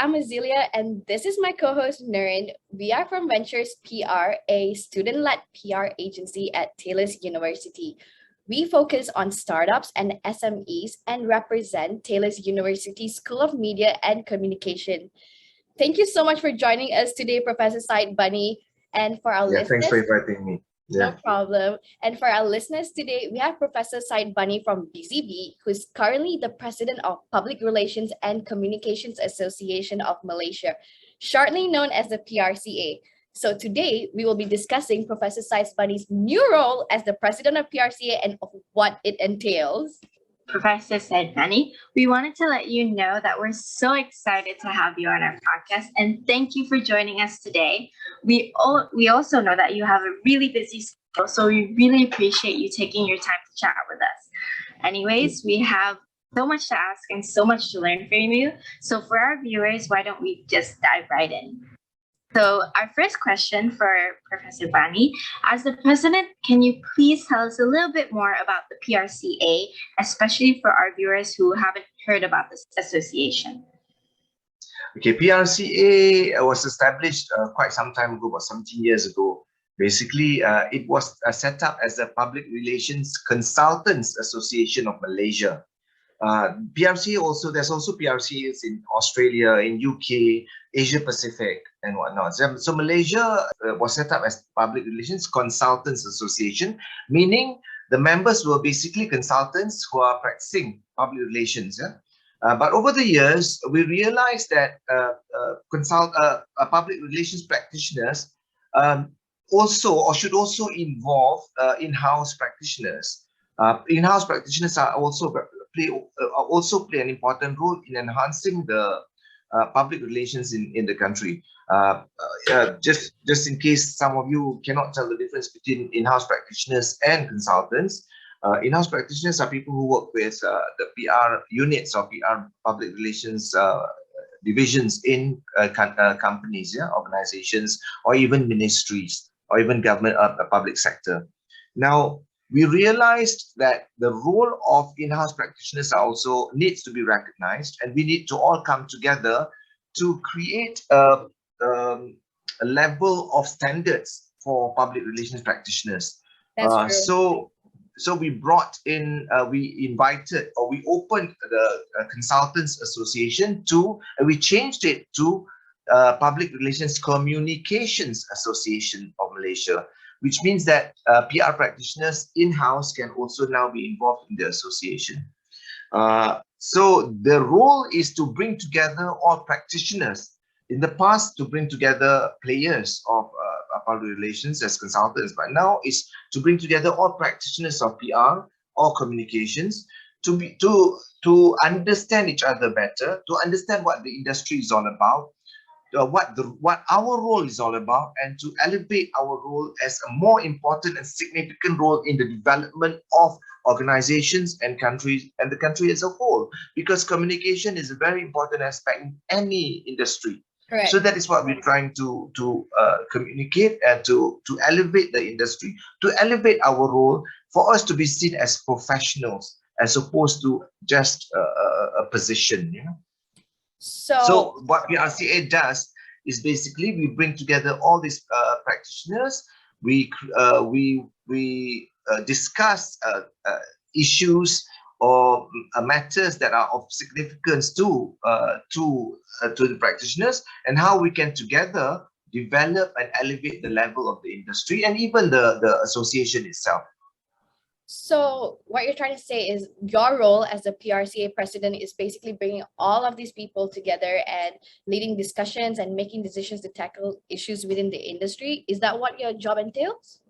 I'm Aazelia, and this is my co-host Nurin. We are from Venturous PR, a student-led PR agency at Taylor's University. We focus on startups and SMEs and represent Taylor's University School of Media and Communication. Thank you so much for joining us today, Professor Said Bani. And for our Thanks for listeners, inviting me. no problem. And for our listeners today, we have Professor Said Bani from BzBee, who is currently the President of Public Relations and Communications Association of Malaysia, shortly known as the PRCA. So today, we will be discussing Professor Said Bani's new role as the President of PRCA and of what it entails. Professor Said Bani, we wanted to let you know that we're so excited to have you on our podcast, and thank you for joining us today. We also know that you have a really busy schedule, so we really appreciate you taking your time to chat with us. Anyways, we have so much to ask and so much to learn from you. So for our viewers, why don't we just dive right in? So our first question for Professor Bani, as the president, can you please tell us a little bit more about the PRCA, especially for our viewers who haven't heard about this association? Okay, PRCA was established quite some time ago, about 17 years ago. Basically, it was set up as the Public Relations Consultants Association of Malaysia. PRCA there's also PRCAs in Australia, in UK, Asia Pacific, and whatnot. So Malaysia was set up as Public Relations Consultants Association, meaning the members were basically consultants who are practicing public relations. But over the years, we realized that public relations practitioners should also involve in-house practitioners. In-house practitioners are also play an important role in enhancing the public relations in the country. Just in case some of you cannot tell the difference between in-house practitioners and consultants, in-house practitioners are people who work with the PR units or PR public relations divisions in companies, organizations, or even ministries, or even government public sector. Now, we realized that the role of in-house practitioners also needs to be recognized, and we need to all come together to create a level of standards for public relations practitioners. That's true. So we brought in, we opened the Consultants Association and we changed it to Public Relations Communications Association of Malaysia, which means that PR practitioners in-house can also now be involved in the association. So the role is to bring together all practitioners. In the past, to bring together players of public relations as consultants, but now is to bring together all practitioners of PR or communications to understand each other better, to understand what the industry is all about, what our role is all about, and to elevate our role as a more important and significant role in the development of organizations and countries and the country as a whole, because communication is a very important aspect in any industry. Correct. So that is what we're trying to communicate and to elevate the industry, to elevate our role, for us to be seen as professionals as opposed to just a position. So what PRCA does is basically we bring together all these practitioners. We discuss issues or matters that are of significance to the practitioners, and how we can together develop and elevate the level of the industry and even the association itself. So what you're trying to say is your role as the PRCA president is basically bringing all of these people together and leading discussions and making decisions to tackle issues within the industry. Is that what your job entails?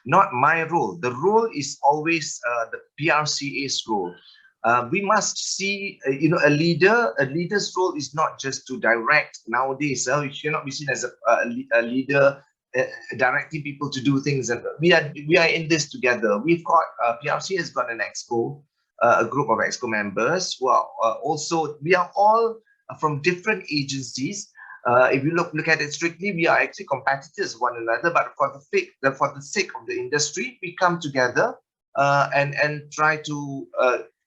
Not my role. The role is always the PRCA's role. We must see, a leader's role is not just to direct nowadays. You cannot be seen as a leader directing people to do things. And we are in this together. We've got PRCA has got an exco, a group of exco members who are also, we are all from different agencies. If you look at it strictly, we are actually competitors of one another, but for the sake of the industry, we come together and try to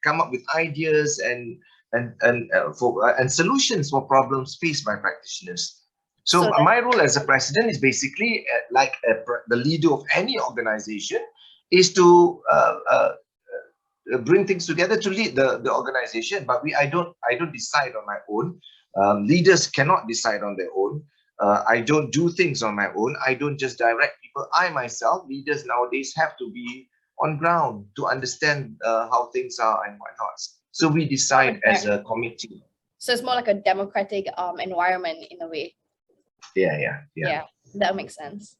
come up with ideas and and solutions for problems faced by practitioners. So So that- my role as a president is basically the leader of any organization is to bring things together to lead the organization. But I don't decide on my own. Leaders cannot decide on their own. I don't do things on my own. I don't just direct people. I myself, leaders nowadays have to be on ground to understand how things are and whatnot. So we decide as a committee. So it's more like a democratic environment in a way. Yeah. Yeah, that makes sense.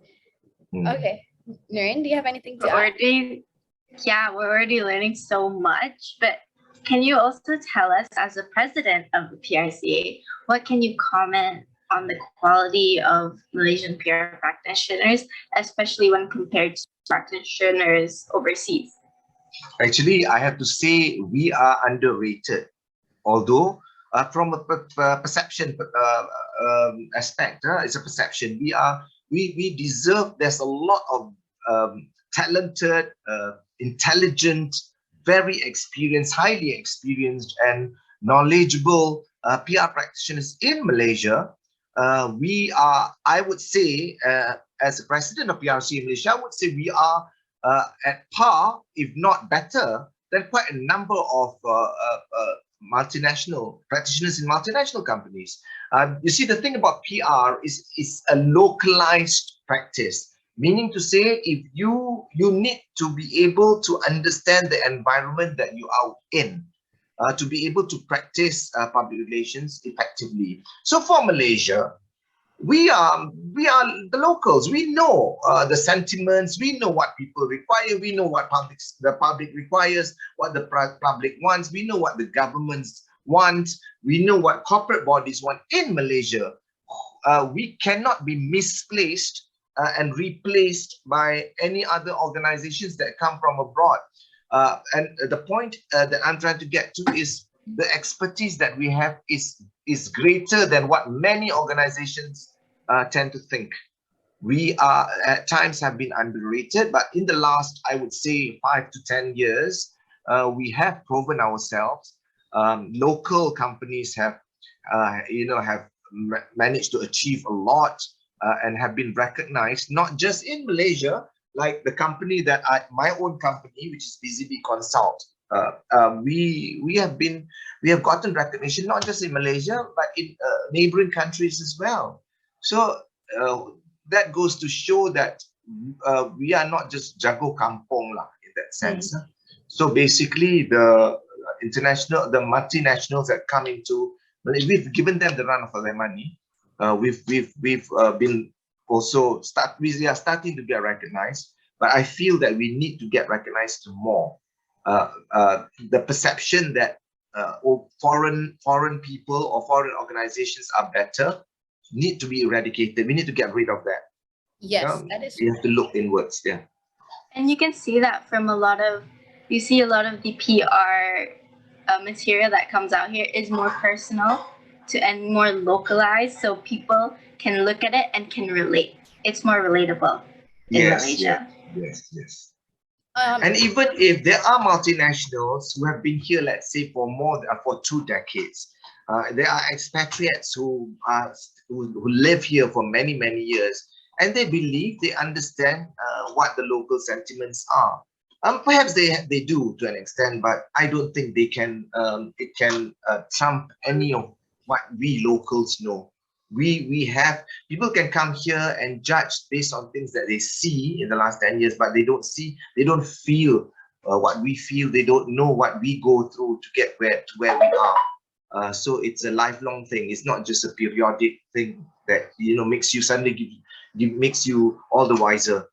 Mm. Okay. Nurin, do you have anything to We're add? we're already learning so much, but can you also tell us, as a president of the PRCA, what can you comment on the quality of Malaysian PR practitioners, especially when compared to practitioners overseas? Actually, I have to say we are underrated. Although from a perception aspect, it's a perception. We deserve. There's a lot of talented, intelligent, very experienced, highly experienced, and knowledgeable PR practitioners in Malaysia. We are, I would say, as a president of PRCA Malaysia, I would say we are at par, if not better, than quite a number of multinational practitioners in multinational companies. You see, the thing about PR is a localized practice, meaning to say, if you need to be able to understand the environment that you are in, to be able to practice public relations effectively. So for Malaysia, we are the locals. We know the sentiments. We know what people require. We know what the public requires, what the public wants. We know what the governments want. We know what corporate bodies want in Malaysia. We cannot be misplaced and replaced by any other organizations that come from abroad. And the point that I'm trying to get to is the expertise that we have is greater than what many organizations tend to think. We are at times have been underrated, but in the last, I would say, 5 to 10 years, we have proven ourselves. Local companies have managed to achieve a lot and have been recognized, not just in Malaysia, like the company that my own company, which is BzBee Consult. We have gotten recognition not just in Malaysia but in neighboring countries as well. So that goes to show that we are not just jago kampong lah in that sense. So basically, the multinationals that come into, we've given them the run for their money. We've been also we are starting to get recognized, but I feel that we need to get recognized more. The perception that foreign people or foreign organizations are better need to be eradicated. We need to get rid of that. Yes, that is. You have to look inwards. Yeah. And you can see that from you see a lot of the PR material that comes out here is more personal and more localized, so people can look at it and can relate. It's more relatable in Malaysia. Yes. And even if there are multinationals who have been here, let's say for 2 decades, there are expatriates who live here for many years, and they believe they understand what the local sentiments are. Perhaps they do to an extent, but I don't think it can trump any of what we locals know. People can come here and judge based on things that they see in the last 10 years, but they don't feel what we feel. They don't know what we go through to get where we are. So it's a lifelong thing. It's not just a periodic thing that makes you suddenly makes you all the wiser.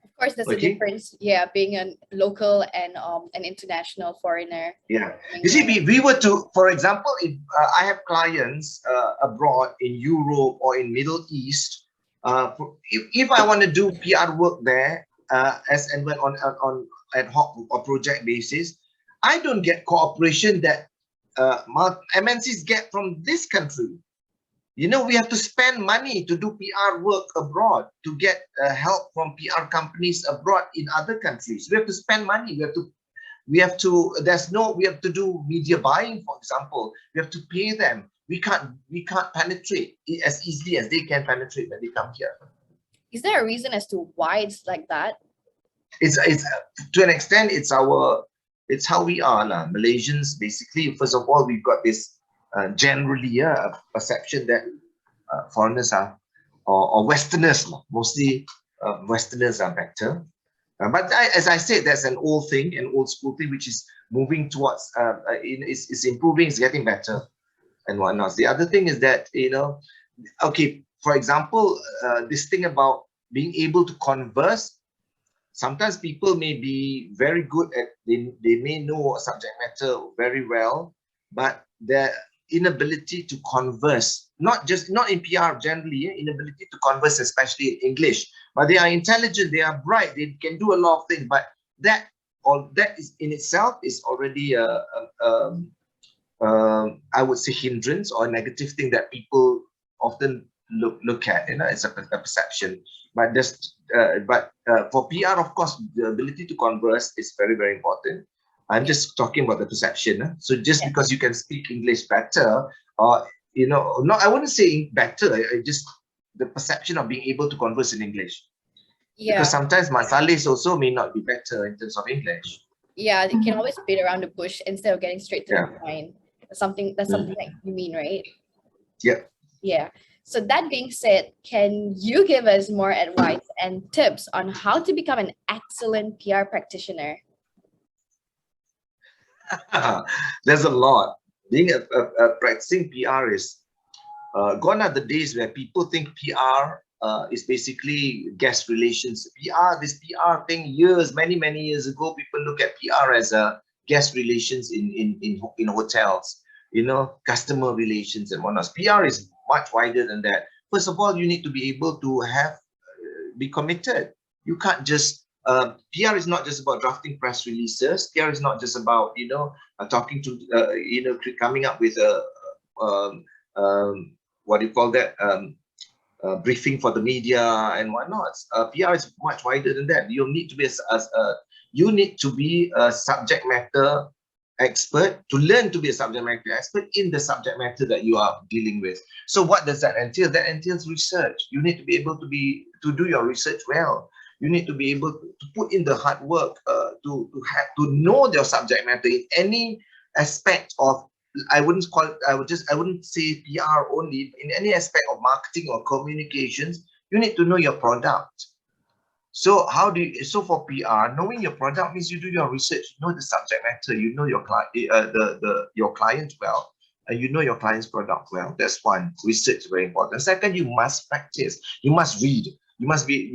Of course, there's a difference. Yeah, being a local and an international foreigner. Yeah, you see, we were to, for example, if I have clients abroad in Europe or in Middle East, if I want to do PR work there, as and when on ad hoc or project basis, I don't get cooperation that MNCs get from this country. We have to spend money to do PR work abroad, to get help from PR companies abroad in other countries. We have to spend money. We have to We have to, we have to do media buying, for example. We have to pay them. We can't penetrate as easily as they can penetrate when they come here. Is there a reason as to why it's like that? It's to an extent, it's how we are, Malaysians. Basically, first of all, we've got this generally a perception that foreigners are, or Westerners, mostly Westerners are better. But as I said, that's an old thing, an old school thing, which is moving towards, it's improving, it's getting better and whatnot. The other thing is that, okay, for example, this thing about being able to converse, sometimes people may be very good at, they may know a subject matter very well, but their inability to converse, not in PR generally, inability to converse, especially in English, but they are intelligent, they are bright, they can do a lot of things, but that is in itself is already I would say hindrance or a negative thing that people often look at, it's a perception. But for PR, of course, the ability to converse is very, very important. I'm just talking about the perception. So just because you can speak English better, or no, I wouldn't say better. Just the perception of being able to converse in English. Yeah. Because sometimes Masales also may not be better in terms of English. Yeah, they can always beat around the bush instead of getting straight to the point. That's something that you mean, right? Yeah. Yeah. So that being said, can you give us more advice and tips on how to become an excellent PR practitioner? There's a lot. Being a practicing PR is gone are the days where people think PR is basically guest relations. This PR thing, many years ago, people look at PR as a guest relations in hotels, customer relations and whatnot. PR is much wider than that. First of all, you need to be able to be committed. You can't just PR is not just about drafting press releases. PR is not just about talking to coming up with a what do you call that, briefing for the media and whatnot. PR is much wider than that. You need to be a subject matter expert, to learn to be a subject matter expert in the subject matter that you are dealing with. So what does that entail? That entails research. You need to be able to do your research well. You need to be able to put in the hard work to know your subject matter in any aspect of, I wouldn't say PR only, in any aspect of marketing or communications. You need to know your product. So for PR, knowing your product means you do your research, you know the subject matter, you know your client, your client well, and you know your client's product well. That's one. Research is very important. Second, you must practice. You must read. You must be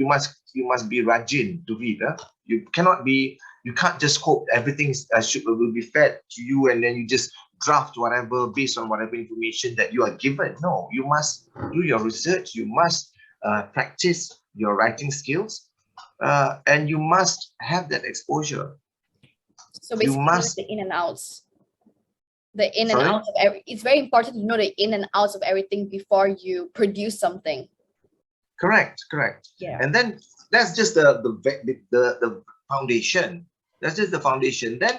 rajin to read. You can't just hope everything will be fed to you and then you just draft whatever based on whatever information that you are given. No, you must do your research. You must practice your writing skills. And you must have that exposure. So basically, the in and outs. It's very important to know the in and outs of everything before you produce something. Correct. Yeah. And then that's just the foundation. That's just the foundation. Then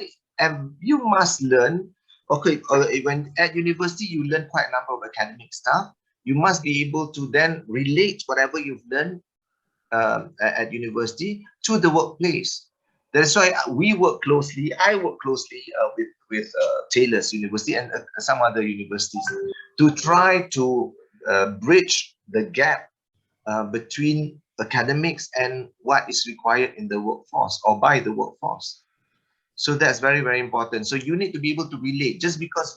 you must learn. Okay, when at university you learn quite a number of academic stuff. You must be able to then relate whatever you've learned at university to the workplace. That's why I work closely with Taylor's University and some other universities to try to bridge the gap between academics and what is required in the workforce or by the workforce. So that's very, very important. So you need to be able to relate. Just because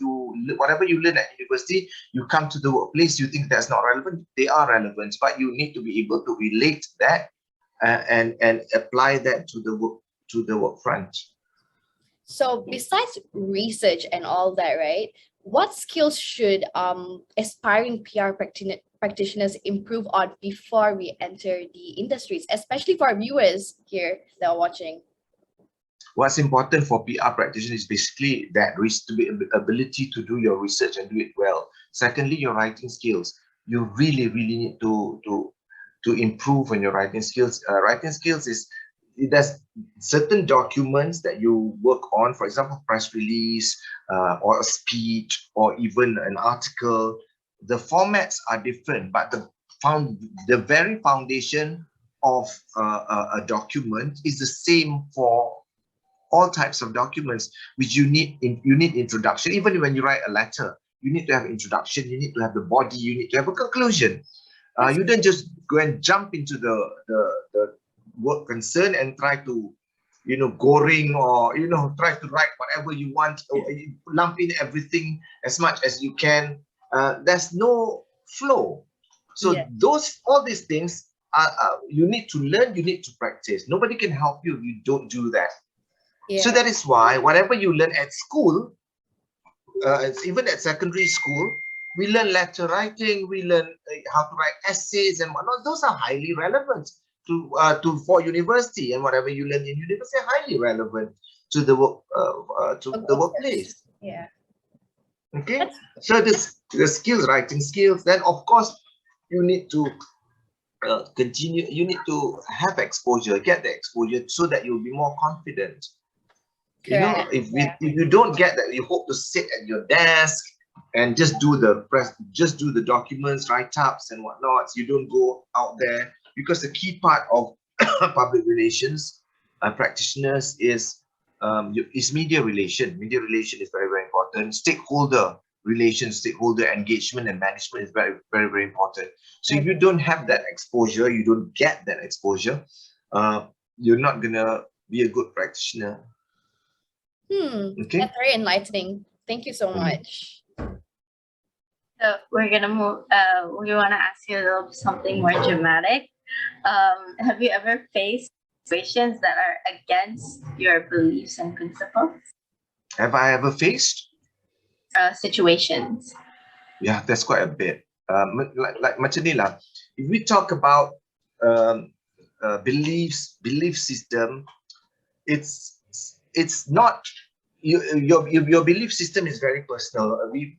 whatever you learn at university, you come to the workplace, you think that's not relevant. They are relevant, but you need to be able to relate that and apply that to the work front. So besides research and all that, right? What skills should aspiring PR practitioners improve on before we enter the industries, especially for our viewers here that are watching? What's important for PR practitioners is basically that ability to do your research and do it well. Secondly, your writing skills. You really need to improve on your writing skills. Writing skills is there's certain documents that you work on, for example, press release or a speech or even an article. The formats are different, but the very foundation of a document is the same for all types of documents, which you need introduction. Even when you write a letter, you need to have introduction, you need to have the body, you need to have a conclusion. You don't just go and jump into the work concern and try to, goreng, or try to write whatever you want, or you lump in everything as much as you can. There's no flow. So all these things you need to learn, you need to practice. Nobody can help you if you don't do that. So that is why whatever you learn at school, even at secondary school, we learn letter writing, we learn how to write essays and whatnot. Those are highly relevant for university, and whatever you learn in university are highly relevant to the workplace. Yeah. Okay. So the skills, writing skills. Then of course you need to continue. You need to have exposure, get the exposure, so that you'll be more confident. Correct. If you don't get that, you hope to sit at your desk and just do the documents, write-ups and whatnot. You don't go out there, because the key part of public relations practitioners is media relation. Media relation is very, very important. Stakeholder relations, stakeholder engagement and management is very, very, very important. So if you don't have that exposure, you don't get that exposure, you're not gonna be a good practitioner. Okay. That's very enlightening. Thank you so much. So we're gonna move. We want to ask you a little something more dramatic. Have you ever faced situations that are against your beliefs and principles? Have I ever faced situations? Yeah, that's quite a bit. Like macam ni lah. If we talk about belief system, it's not your belief system is very personal. We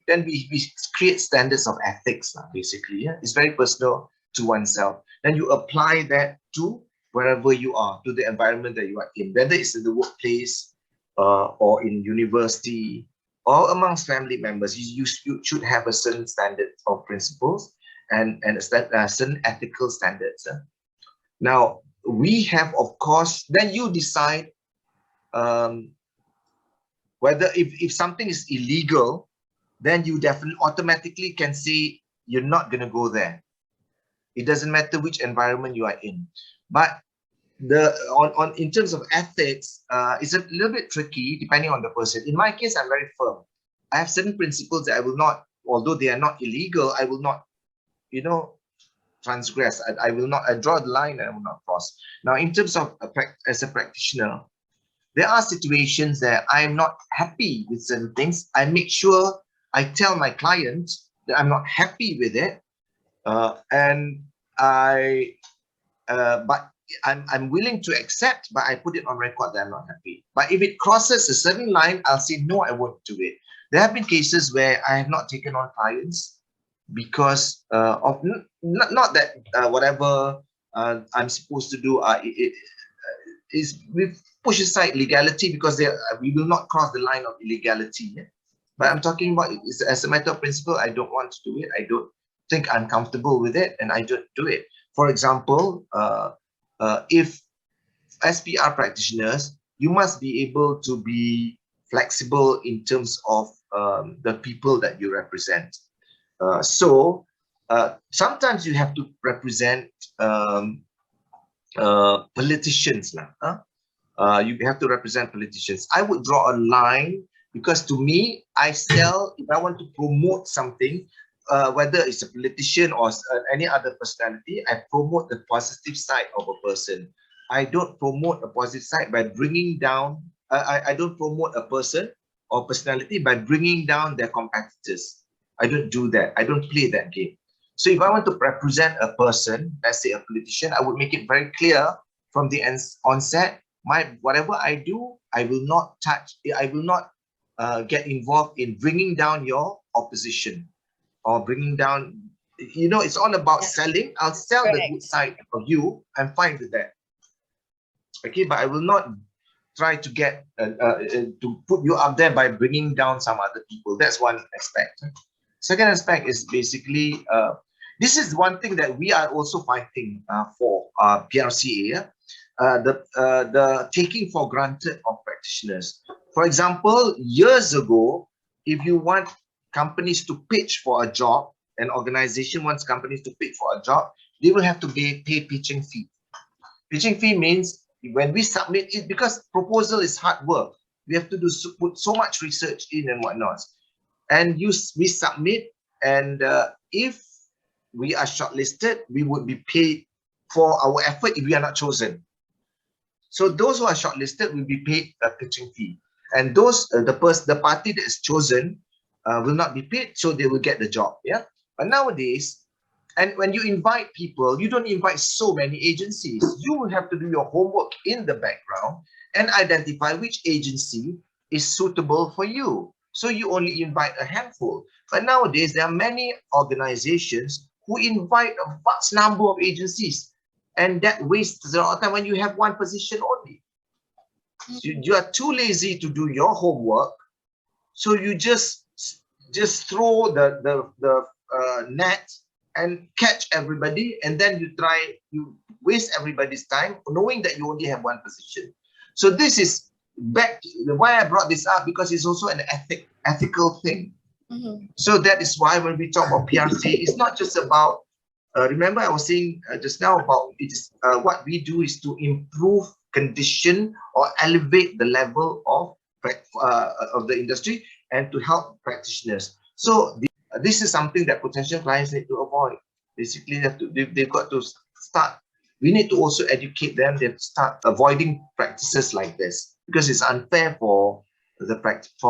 create standards of ethics basically. Yeah, it's very personal to oneself. Then you apply that to wherever you are, to the environment that you are in, whether it's in the workplace or in university or amongst family members. You should have a certain standard of principles and certain ethical standards. Now we have, of course, then you decide whether if something is illegal, then you definitely automatically can say you're not going to go there. It doesn't matter which environment you are in. But in terms of ethics, it's a little bit tricky depending on the person. In my case, I'm very firm. I have certain principles that I will not, although they are not illegal, I will not, transgress. I will not. I draw the line and I will not cross. Now, in terms of as a practitioner, there are situations that I am not happy with certain things. I make sure I tell my client that I'm not happy with it, but I'm willing to accept, but I put it on record that I'm not happy. But if it crosses a certain line, I'll say no, I won't do it. There have been cases where I have not taken on clients because of not that whatever I'm supposed to do we push aside legality, because we will not cross the line of illegality. Yeah? But I'm talking about as a matter of principle, I don't want to do it. I don't think I'm comfortable with it, and I don't do it. For example, if as PR practitioners, you must be able to be flexible in terms of the people that you represent. So sometimes you have to represent politicians. You have to represent politicians. I would draw a line, because to me, if I want to promote something, whether it's a politician or any other personality, I promote the positive side of a person. I don't promote a positive side by bringing down, I don't promote a person or personality by bringing down their competitors. I don't do that. I don't play that game. So if I want to represent a person, let's say a politician, I would make it very clear from the onset, whatever I do, I will not touch, I will not get involved in bringing down your opposition or bringing down, it's all about selling. I'll sell the good side of you. I'm fine with that. Okay, but I will not try to get to put you up there by bringing down some other people. That's one aspect. Second aspect is basically this is one thing that we are also fighting for PRCA. The taking for granted of practitioners. For example, years ago, if you want companies to pitch for a job, an organization wants companies to pitch for a job, they will have to pay pitching fee. Pitching fee means when we submit it, because proposal is hard work, we have to put so much research in and whatnot. And we submit, and if we are shortlisted, we would be paid for our effort if we are not chosen. So those who are shortlisted will be paid a pitching fee, and those the party that is chosen will not be paid, so they will get the job. Yeah, but nowadays, and when you invite people, you don't invite so many agencies. You will have to do your homework in the background and identify which agency is suitable for you. So you only invite a handful. But nowadays, there are many organizations who invite a vast number of agencies, and that wastes a lot of time when you have one position only. You are too lazy to do your homework, so you just throw the net and catch everybody, and then you waste everybody's time knowing that you only have one position. So this is back why I brought this up, because it's also an ethical thing. So that is why when we talk about PRCA, it's not just about remember I was saying just now about it is what we do is to improve condition or elevate the level of the industry and to help practitioners. So this is something that potential clients need to avoid. Basically, they've got to start. We need to also educate them. They have to start avoiding practices like this, because it's unfair for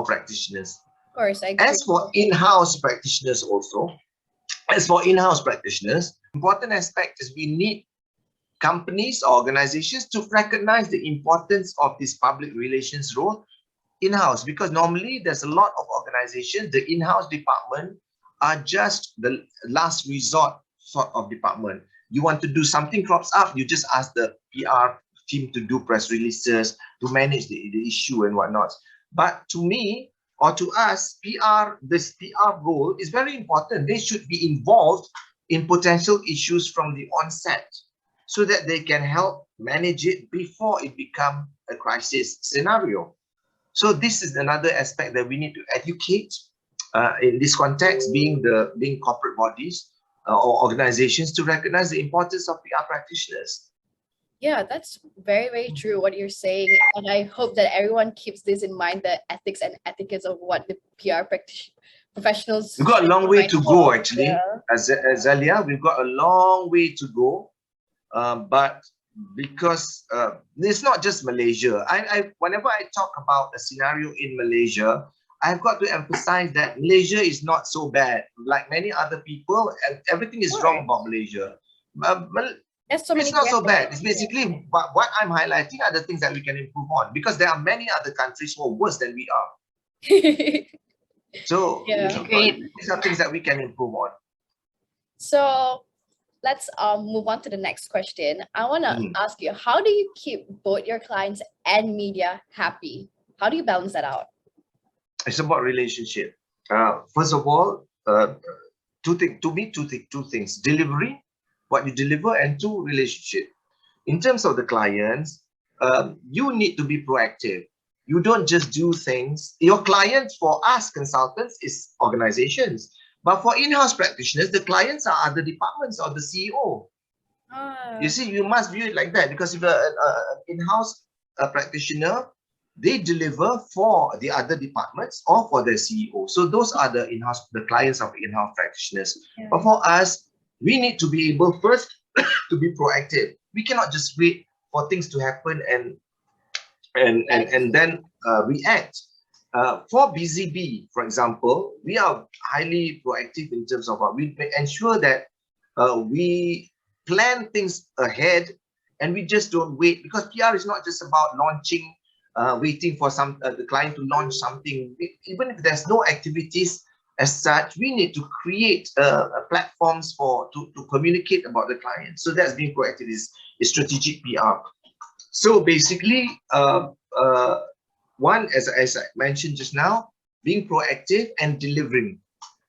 practitioners. Of course, I agree. As for in-house practitioners, important aspect is we need companies or organizations to recognize the importance of this public relations role in-house, because normally there's a lot of organizations, the in-house department are just the last resort sort of department. You want to do something crops up, you just ask the PR team to do press releases, to manage the issue and whatnot. But to me, or to us, this PR role is very important. They should be involved in potential issues from the onset, so that they can help manage it before it becomes a crisis scenario. So this is another aspect that we need to educate in this context, being corporate bodies or organizations, to recognize the importance of PR practitioners. Yeah, that's very, very true what you're saying. And I hope that everyone keeps this in mind, the ethics and etiquettes of what the PR professionals. We've got a long way to go, actually. Yeah. As Aazelia, we've got a long way to go. But because it's not just Malaysia. Whenever I talk about a scenario in Malaysia, I've got to emphasize that Malaysia is not so bad. Like many other people, everything is wrong about Malaysia. It's not so bad. It's basically what I'm highlighting are the things that we can improve on, because there are many other countries who are worse than we are. So these are things that we can improve on. So let's move on to the next question. I want to ask you, how do you keep both your clients and media happy? How do you balance that out? It's about relationship. First of all, two things: delivery, what you deliver, and two, relationship. In terms of the clients, you need to be proactive. You don't just do things. Your clients, for us consultants, is organizations. But for in-house practitioners, the clients are other departments or the CEO. You see, you must view it like that, because if an in-house practitioner, they deliver for the other departments or for their CEO. So those are the clients of in-house practitioners. Yeah. But for us, we need to be able first to be proactive. We cannot just wait for things to happen and then react. For BzBee, for example, we are highly proactive in terms of we ensure that we plan things ahead, and we just don't wait, because PR is not just about launching, waiting for the client to launch something. Even if there's no activities as such, we need to create platforms to communicate about the client. So that's being proactive, is strategic PR. So basically, one, as I mentioned just now, being proactive and delivering.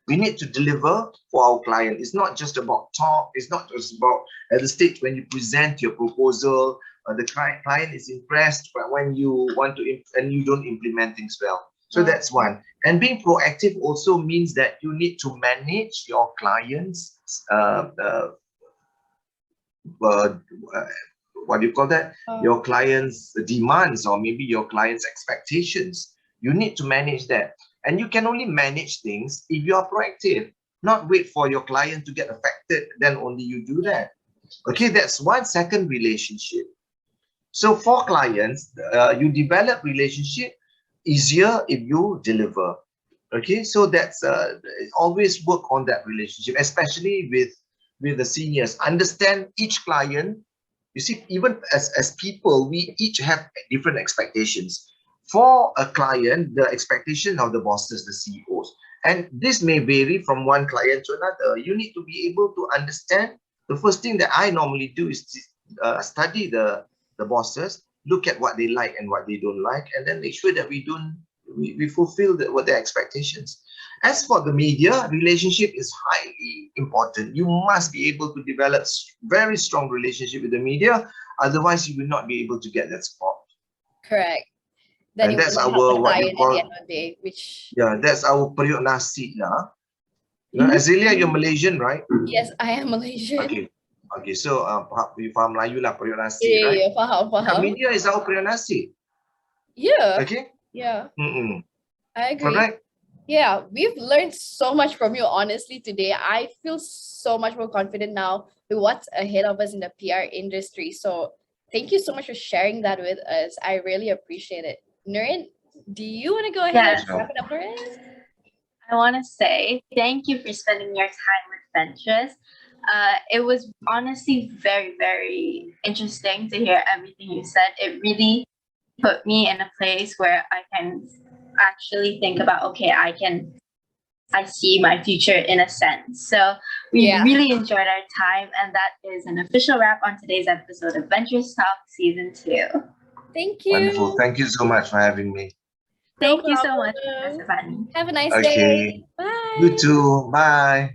We need to deliver for our client. It's not just about talk. It's not just about at the stage when you present your proposal, the client is impressed, but when you want to and you don't implement things well. So that's one. And being proactive also means that you need to manage your clients' what do you call that? Your clients' demands, or maybe your clients' expectations. You need to manage that. And you can only manage things if you are proactive, not wait for your client to get affected, then only you do that. Okay, that's one. Second, relationship. So for clients, you develop relationship easier if you deliver. Okay, so that's always work on that relationship, especially with the seniors. Understand each client. You see, even as people, we each have different expectations. For a client, the expectation of the bosses, the CEOs, and this may vary from one client to another. You need to be able to understand. The first thing that I normally do is to study the bosses, look at what they like and what they don't like, and then make sure that we fulfill what their expectations. As for the media, relationship is highly important. You must be able to develop very strong relationship with the media, otherwise you will not be able to get that support. Correct. Then And you that's will our help the what client you call, at the end of the day, which that's our periuk nasi lah. Aazelia, you're Malaysian, right? yes, I am Malaysian. Okay. So you faham Melayu lah, periuk nasi, Yeah, right? faham. Media is our periuk nasi. Yeah. Okay. Yeah. I agree. Correct. Yeah, we've learned so much from you, honestly, today. I feel so much more confident now with what's ahead of us in the PR industry. So thank you so much for sharing that with us. I really appreciate it. Nurin, do you want to go ahead and wrap it up for us? I want to say thank you for spending your time with Venturous. It was honestly very, very interesting to hear everything you said. It really put me in a place where I can actually think about, okay, I see my future in a sense. So we really enjoyed our time, and that is an official wrap on today's episode of Venturous Talk Season 2. Thank you. Wonderful. Thank you so much for having me. Thank you so much, Professor Bani. Have a nice day. Bye. You too. Bye.